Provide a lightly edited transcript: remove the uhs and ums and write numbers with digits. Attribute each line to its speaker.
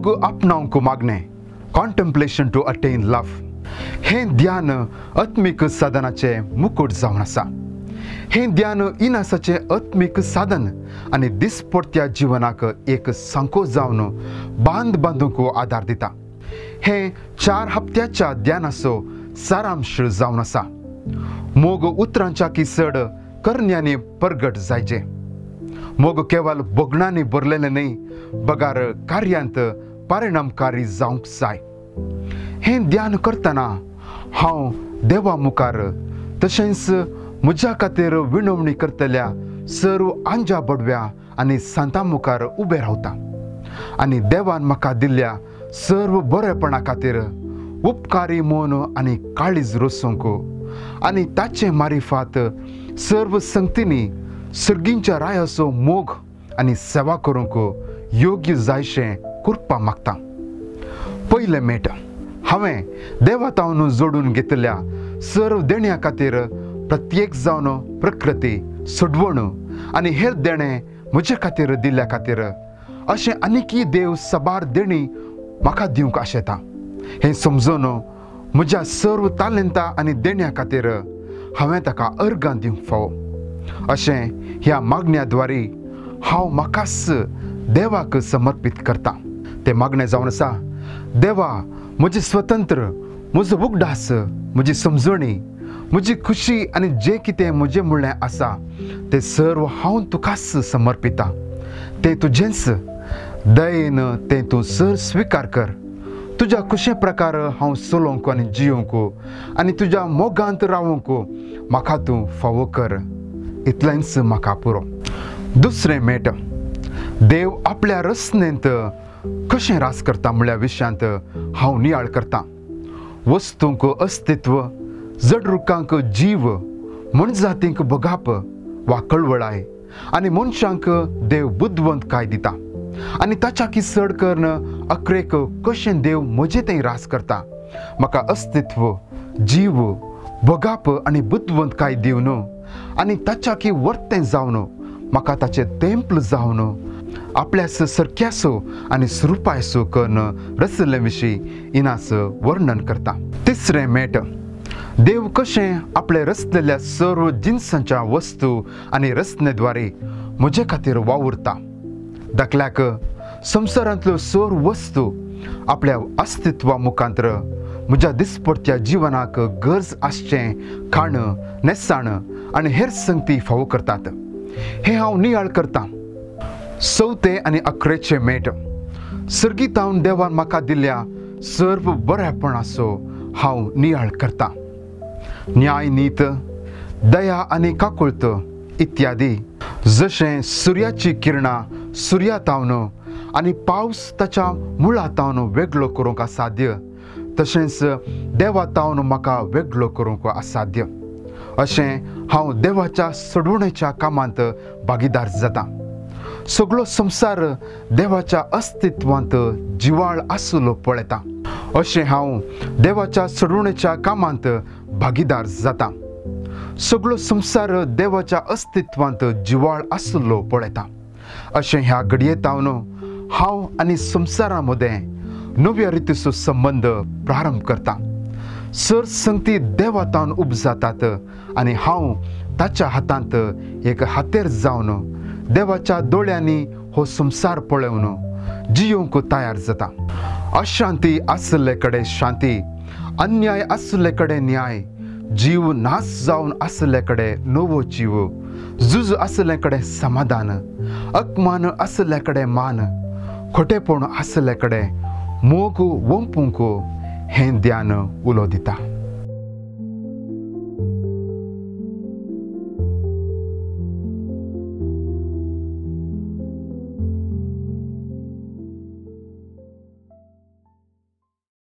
Speaker 1: मोग अपनावंक मागणे कॉन्टेम्प्लेशन to attain लव हे ध्यान आत्मिक साधनाचे मुकुट जावन आसा. हे ध्यान इनासाचे आत्मिक साधन आनी दिसपट्ट्या जिवनाक एक सांको जावन बांदूंक आदार दिता. हे 4 हप्त्याच्या ध्यानाचो सारांश जावन आसा. मोग उतरांच्या किसड करण्यांनी प्रगट जायचे. मोग केवळ बोगणांनी भरलेले न्ही, बगार कार्यांत परिणामकारी जावंक जाय. हे ध्यान करतना हांव देवा मुखार तशेंच म्हज्या खातीर विनवणी करतल्या सर्व आंजा बडव्या आनी सांतां मुखार उबें रावता आनी देवान म्हाका दिल्ल्या सर्व बरेपणा खातीर उपकारी मन आनी काळीज रोसूंक आनी ताचे मारिफात सर्व संगतींनी सर्गींच्या रायाचो मोग आनी सेवा करूंक योग्य जायशें करपा मागता. पयलें मेट हांवें देवातावन जोडून घेतल्या सर्व देण्यां खातीर प्रत्येक जावन प्रकृती सोडवण आनी हेर देणे म्हजे खातीर दिल्ल्या खातीर अशें आनीकय देव साबार देणी म्हाका दिवंक आशेता. हें समजून म्हज्या सर्व तालंतां आनी देण्यां खातीर हांवें ताका अर्गां दिवंक फावो. अशें ह्या मागण्याद्वारे हांव म्हाकाच देवाक समर्पीत करता. तें मागणें जावन आसा, देवा म्हजें स्वतंत्र, म्हजो उगडास, म्हजी समजणी, म्हजी खुशी आनी जें कितें म्हजें म्हणलें आसा तें सर्व हांव तुकाच समर्पिता. तें तुजेंच, दयेन तें तूं सर स्विकार कर. तुज्या कुशे प्रकार हांव चलोवंक आनी जियोंक आनी तुज्या मोगांत रावूंक म्हाका तूं फावो कर. इतलेंच म्हाका पुरो. दुसरें मेट देव आपल्या रचनेंत कशें रास करता म्हणल्या विशयांत हांव नियाळ करता. वस्तूंक अस्तित्व, जडरुकांक जीव, मनजातींक बगाप वा कळवळाय आनी मनशांक देव बुद्धवंतकाय दिता आनी ताच्या किसड कर्ण अक्रेक कशें देव म्हजें तें रास करता. म्हाका अस्तित्व, जीव, बगाप आनी बुद्धवंतकाय दिवन आनी ताच्या की वर्तें जावन म्हाका ताचें तेंप्ल जावन आपल्यास सरक्यासो आनी स्वरुपायसो कर्ण रचले विशीं इनास वर्णन करता. तिसरें मेट देव कशें आपले रचलेल्या सर्व जिन्सांच्या वस्तू आनी रचनेद्वारे म्हजे खातीर वावुरता. दाखल्याक संवसारांतल्यो सर्व वस्तू आपल्या अस्तित्वा मुखांतर म्हज्या दिसपट्ट्या जिवनाक गरज आसचें खाण, नेसाण आनी हेर संगती फावो करतात. हें हांव नियाळ करतां. 4 आनी 11 मेट सर्गीतावन देवान म्हाका दिल्ल्या सर्व बरेपणाचो हांव नियाळ करतां. न्याय, नीत, दया आनी काकुळत इत्यादी जशें सुर्याची किरणां सुर्यातावन आनी पावस ताच्या मुळातावन वेगळो करूंक असाध्य, तशेंच देवातावन म्हाका वेगळो करूंक असाध्य. अशें हांव देवाच्या सोडवणेच्या कामांत भागीदार जाता. सगळो संवसार देवाच्या अस्तित्वांत जिवाळ आसलो पळयता. अशें हांव देवाच्या सोडवणेच्या कामांत भागीदार जाता. सगळो संवसार देवाच्या अस्तित्वांत जिवाळ आसलो पळयता. अशें ह्या घडयेतावन हांव आनी संवसारा मदें नव्या रितीचो संबंद प्रारंभ करता. सर संगती देवातावन उब जातात आनी हांव ताच्या हातांत एक हातेर जावन देवाच्या दोळ्यांनी हो संवसार पळोवन जियोंक तयार जाता. अशांती आसले कडेन शांती, अन्याय आसले कडेन न्याय, जीव नास जावन आसले कडेन नवो जीव, झूज आसले कडेन समाधान, अपमान आसले कडेन मान, खोटेपण आसले कडेन मोग वंपूंक हें ध्यान उलो दिता.